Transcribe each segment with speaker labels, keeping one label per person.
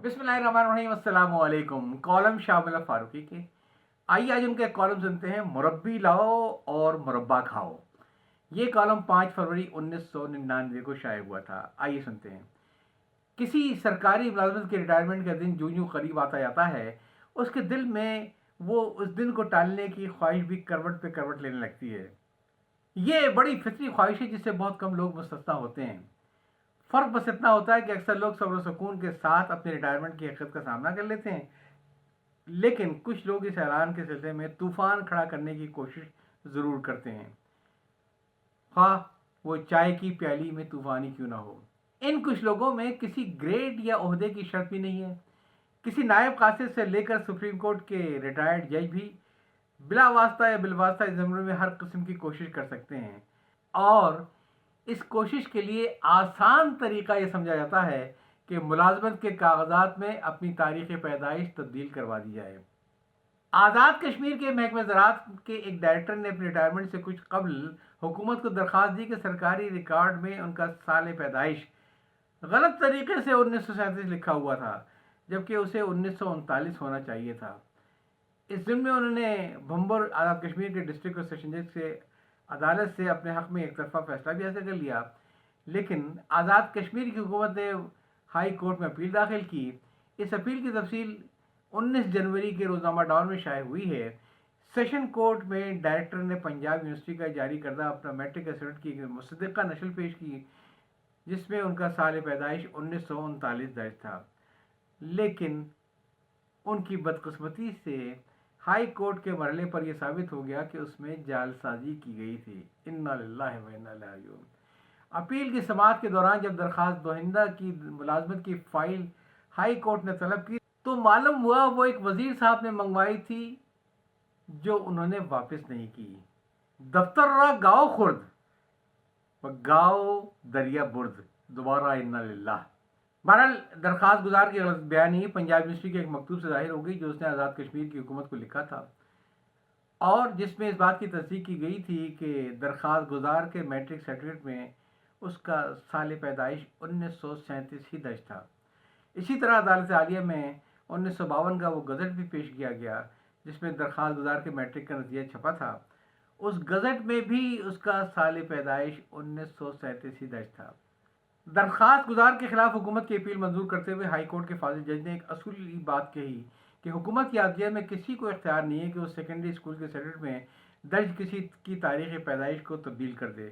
Speaker 1: बिस्मिल्लाहिर्रहमानिर्रहीम, अस्सलाम वालेकुम। कॉलम शामिल फारूकी के। आइए आज उनका एक कॉलम सुनते हैं, मुरब्बी लाओ और मुरब्बा खाओ। ये कॉलम 5 फरवरी 1999 को शाये हुआ था। आइए सुनते हैं। किसी सरकारी मुलाजमत के रिटायरमेंट का दिन जो यूं करीब आता जाता है, उसके दिल में वो उस दिन को टालने की ख्वाहिश भी करवट पे करवट लेने लगती है। ये बड़ी फितरी ख्वाहिश है जिससे बहुत कम लोग मुस्तस्ना होते हैं। फ़र्क बस इतना होता है कि अक्सर लोग सब्र सुकून के साथ अपने रिटायरमेंट की हकीकत का सामना कर लेते हैं, लेकिन कुछ लोग इस ऐलान के सिलसिले में तूफान खड़ा करने की कोशिश ज़रूर करते हैं, ख़्वाह वो चाय की प्याली में तूफान ही क्यों ना हो। इन कुछ लोगों में किसी ग्रेड या ओहदे की शर्त भी नहीं है। किसी नायब कासिद से लेकर सुप्रीम कोर्ट के रिटायर्ड जज भी बिला वास्ता या बिलवास्ता इस ज़मरे में हर किस्म की कोशिश कर सकते हैं, और इस कोशिश के लिए आसान तरीका ये समझा जाता है कि मुलाजमत के कागजात में अपनी तारीख़ पैदाइश तब्दील करवा दी जाए। आज़ाद कश्मीर के महकमे ज़राअत के एक डायरेक्टर ने अपने रिटायरमेंट से कुछ कबल हुकूमत को दरख्वास्त दी कि सरकारी रिकॉर्ड में उनका साल पैदाइश गलत तरीके से 1937 लिखा हुआ था, जबकि उसे 1939 होना चाहिए था। इस ज़िम्न में उन्होंने भंबर आज़ाद कश्मीर के डिस्ट्रिक्ट और सेशन जज से अदालत से अपने हक़ में एक तरफा फैसला भी हासिल कर लिया, लेकिन आज़ाद कश्मीर की हुकूमत ने हाई कोर्ट में अपील दाखिल की। इस अपील की तफसील 19 जनवरी के रोज़नामा डॉन में शाये हुई है। सेशन कोर्ट में डायरेक्टर ने पंजाब यूनिवर्सिटी का जारी करदा अपना मैट्रिक एसेट की मुसद्दिक़ा नशल पेश की, जिसमें उनका साल पैदाइश 1939 दर्ज था, लेकिन उनकी बदकिस्मती से हाई कोर्ट के मरहले पर यह साबित हो गया कि उसमें जालसाजी की गई थी। इन्ना लिल्लाहि व इन्ना इलैहि राजिऊन। अपील की समाअत के दौरान जब दरख्वास्त दोहिंदा की मुलाजमत की फ़ाइल हाई कोर्ट ने तलब की, तो मालूम हुआ वो एक वज़ीर साहब ने मंगवाई थी, जो उन्होंने वापस नहीं की। दफ्तर रहा गाँव खुर्द, गाँव दरिया बुर्द। दोबारा इन्ना लिल्लाह। बहरहाल दरख्वास्त गुजार की गलत बयानी पंजाब यूनिवर्सिटी के एक मकतूब से जाहिर हो गई, जो उसने आज़ाद कश्मीर की हुकूमत को लिखा था, और जिसमें इस बात की तस्दीक की गई थी कि दरख्वास्त गुजार के मैट्रिक सर्टिफिकेट में उसका साल पैदाइश 1937 ही दर्ज था। इसी तरह अदालत आलिया में 1952 का वो गज़ट भी पेश किया गया, जिसमें दरख्वास्त गुजार के मैट्रिक का नतीजा छपा था। उस गज़ट में भी उसका साल पैदाइश 1937 ही दर्ज था। दरख्वास्त गुजार के खिलाफ हुकूमत की अपील मंजूर करते हुए हाई कोर्ट के फाजिल जज ने एक असूली बात कही कि हुकूमत की अदलिया में किसी को इख्तियार नहीं है कि वो सेकेंडरी स्कूल के सर्टिफिकेट में दर्ज किसी की तारीख़ पैदाइश को तब्दील कर दे।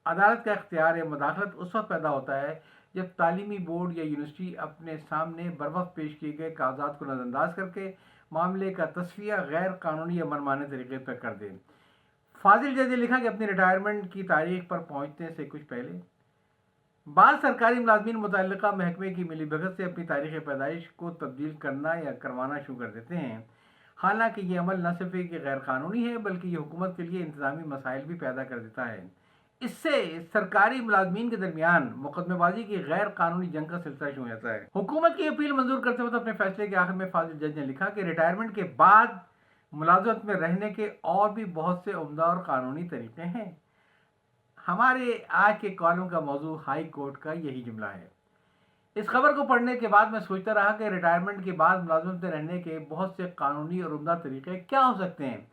Speaker 1: अदालत का इख्तियार या मुदाखलत उस वक्त पैदा होता है जब तालीमी बोर्ड या यूनिवर्सिटी अपने सामने बर वक्त पेश किए गए कागजात को नज़रअंदाज करके मामले का तस्फिया गैर कानूनी या मनमाने तरीके पर कर दे। फाजिल जज ने लिखा कि अपनी रिटायरमेंट की तारीख पर पहुँचने से कुछ पहले बाद सरकारी मुलाजमीन मुतल्लिका महकमे की मिलीभगत से अपनी तारीख़ पैदाइश को तब्दील करना या करवाना शुरू कर देते हैं। हालांकि ये अमल न सिर्फ कि गैर कानूनी है, बल्कि ये हुकूमत के लिए इंतज़ामी मसाइल भी पैदा कर देता है। इससे सरकारी मुलाजमीन के दरमियान मुकदमेबाजी की गैर कानूनी जंग का सिलसिला शुरू हो जाता है। हुकूमत की अपील मंजूर करते वक्त अपने फैसले के आखिर में फाजिल जज ने लिखा कि रिटायरमेंट के बाद मुलाजमत में रहने के और भी बहुत से उम्दा और कानूनी तरीके हैं। हमारे आज के कॉलम का मौजू हाई कोर्ट का यही जुमला है। इस खबर को पढ़ने के बाद मैं सोचता रहा कि रिटायरमेंट के बाद मुलाजमत में रहने के बहुत से कानूनी और उम्दा तरीके क्या हो सकते हैं,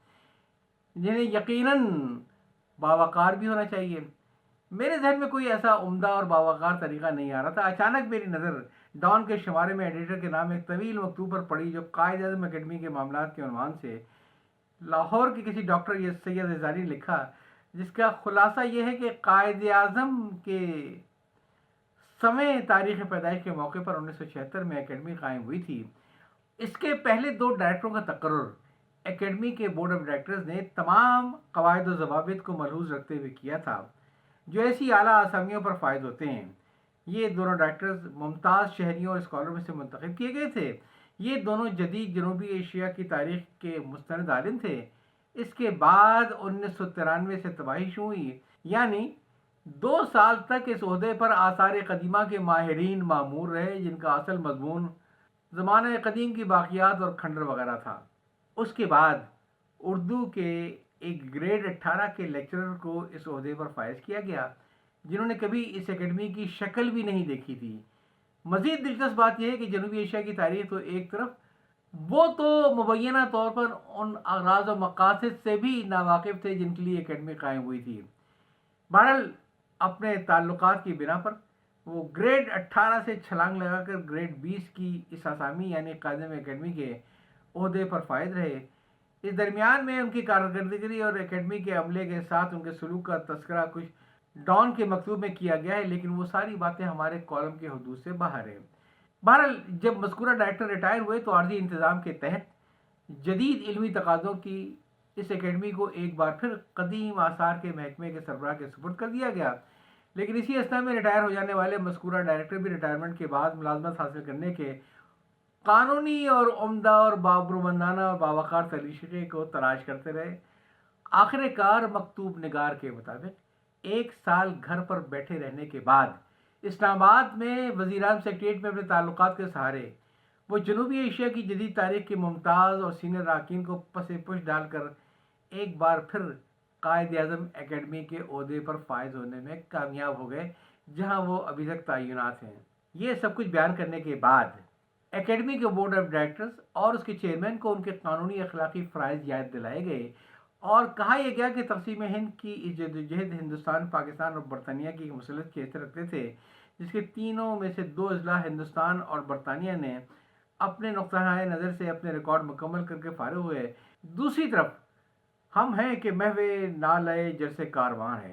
Speaker 1: जिन्हें यकीनन बावकार भी होना चाहिए। मेरे जहन में कोई ऐसा उम्दा और बावकार तरीका नहीं आ रहा था। अचानक मेरी नज़र डॉन के शुमारे में एडिटर के नाम एक तवील मकतूब पर पड़ी, जो कायद आज़म अकेडमी के मामलात के उन्वान से लाहौर के किसी डॉक्टर सैयद रिज़ानी ने लिखा, जिसका खुलासा यह है कि कायद आज़म के समय तारीख़ पैदाइश के मौके पर 1976 में एकेडमी कायम हुई थी। इसके पहले 2 डायरेक्टरों का तकर्रुर एकेडमी के बोर्ड ऑफ डायरेक्टर्स ने तमाम कवायद और ज़वाबित को मलहूज़ रखते हुए किया था, जो ऐसी आला आसामियों पर फायद होते हैं। ये दोनों डायरेक्टर्स मुमताज़ शहरियों और स्कॉलरों में से मुंतखब किए गए थे। ये दोनों जदीद जनूबी एशिया की तारीख़ के मुस्तनद आलिम थे। इसके बाद 1993 से तबाही शुरू हुई, यानी 2 साल तक इस ओहदे पर आसार कदीमा के माहिरीन मामूर रहे, जिनका असल मजमून ज़माने कदीम की बाक़ियात और खंडर वगैरह था। उसके बाद उर्दू के एक ग्रेड 18 के लेक्चरर को इस ओहदे पर फायज किया गया, जिन्होंने कभी इस एकेडमी की शक्ल भी नहीं देखी थी। मज़ीद दिलचस्प बात यह है कि जनूबी एशिया की तारीख तो एक तरफ, वो तो मुबैना तौर पर उन अगराज़ व मकासद से भी नावाकिफ़ थे जिनके लिए एकेडमी कायम हुई थी। बहरहाल अपने ताल्लुकात की बिना पर वो ग्रेड 18 से छलांग लगाकर ग्रेड 20 की इस असामी यानी कायदम एकेडमी के ओहदे पर फायद रहे। इस दरमियान में उनकी कारकर्दगी और एकेडमी के अमले के साथ उनके सलूक का तस्करा कुछ डॉन के मकतूब में किया गया है, लेकिन वो सारी बातें हमारे कॉलम के हदूद से बाहर है। बहरहाल जब मज़कूरा डायरेक्टर रिटायर हुए तो आर्जी इंतज़ाम के तहत जदीद इल्मी तकाज़ों की इस एकेडमी को एक बार फिर कदीम आसार के महकमे के सरबराह के सुपुर्द कर दिया गया। लेकिन इसी असना में रिटायर हो जाने वाले मज़कूरा डायरेक्टर भी रिटायरमेंट के बाद मुलाजमत हासिल करने के कानूनी और उम्दा और बाबरुमंदाना और बावकार तरीके को तलाश करते रहे। आखिरकार मकतूब निगार के मुताबिक 1 साल घर पर बैठे रहने के बाद इस्लामाबाद में वज़ीर-ए-आज़म सेक्रेटरीट में अपने ताल्लुकात के सहारे वो जनूबी एशिया की जदीद तारीख के मुमताज़ और सीनियर अरकान को पसे पुश डालकर एक बार फिर कायद-ए-आज़म एकेडमी के ओहदे पर फायज होने में कामयाब हो गए, जहां वो अभी तक तैनात हैं। ये सब कुछ बयान करने के बाद एकेडमी के बोर्ड ऑफ डायरेक्टर्स और उसके चेयरमैन को उनके कानूनी अखलाकी फ़राइज़ याद दिलाए गए और कहा यह गया कि तक़सीम हिंद की इस जद्दोजहद हिंदुस्तान, पाकिस्तान और बरतानिया की मुसलत की हैसियत रखते थे, जिसके तीनों में से 2 अजला हिंदुस्तान और बरतानिया ने अपने नुक़्ता नज़र से अपने रिकॉर्ड मुकम्मल करके फारिग हुए। दूसरी तरफ हम हैं कि महवे नालए जैसे कारवां है।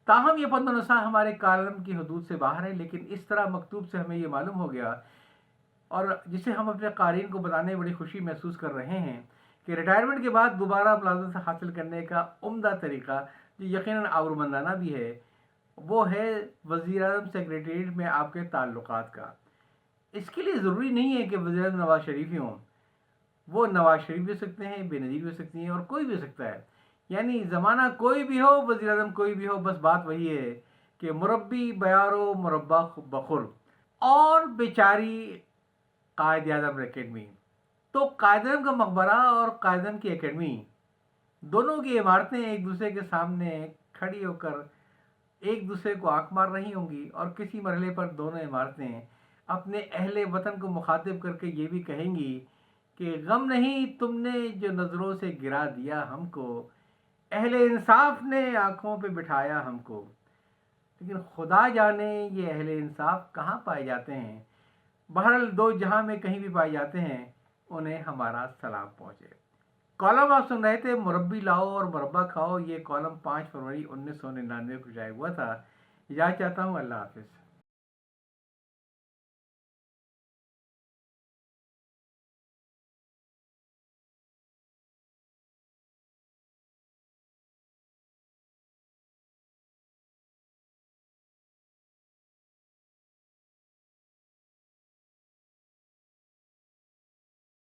Speaker 1: ताहम ये पदनुसा हमारे कालम की हदूद से बाहर है, लेकिन इस तरह मकतूब से हमें ये मालूम हो गया और जिसे हम अपने क़ारीन को बताने में बड़ी खुशी महसूस कर रहे हैं कि रिटायरमेंट के बाद दोबारा मुलाज़मत हासिल करने का उम्दा तरीक़ा, जो यकीनन आबरूमंदाना भी है, वो है वज़ीर-ए-आज़म सेक्रेटरीट में आपके ताल्लुकात का। इसके लिए ज़रूरी नहीं है कि वज़ीर-ए-आज़म नवाज़ शरीफ ही हों। वो नवाज़ शरीफ भी हो सकते हैं, बेनज़ीर भी हो सकती हैं और कोई भी हो सकता है। यानी ज़माना कोई भी हो, वज़ीर-ए-आज़म कोई भी हो, बस बात वही है कि मुरब्बी बयारो मुरब्बा बखुर और बेचारी कायद-ए-आज़म एकेडमी। तो कायद-ए-आज़म का मकबरा और कायद-ए-आज़म की एकेडमी दोनों की इमारतें एक दूसरे के सामने खड़ी होकर एक दूसरे को आंख मार रही होंगी और किसी मरहले पर दोनों इमारतें अपने अहले वतन को मुखातिब करके ये भी कहेंगी कि गम नहीं तुमने जो नज़रों से गिरा दिया हमको, अहले इंसाफ ने आंखों पे बिठाया हमको। लेकिन खुदा जाने ये अहले इंसाफ कहाँ पाए जाते हैं। बहरहाल 2 जहां में कहीं भी पाए जाते हैं, उन्हें हमारा सलाम पहुँचे। कॉलम आप सुन रहे थे मुरब्बी लाओ और मुरब्बा खाओ। ये कॉलम 5 फरवरी 1999 को जारी हुआ था। इजाज़त चाहता हूँ, अल्लाह हाफ़िज़।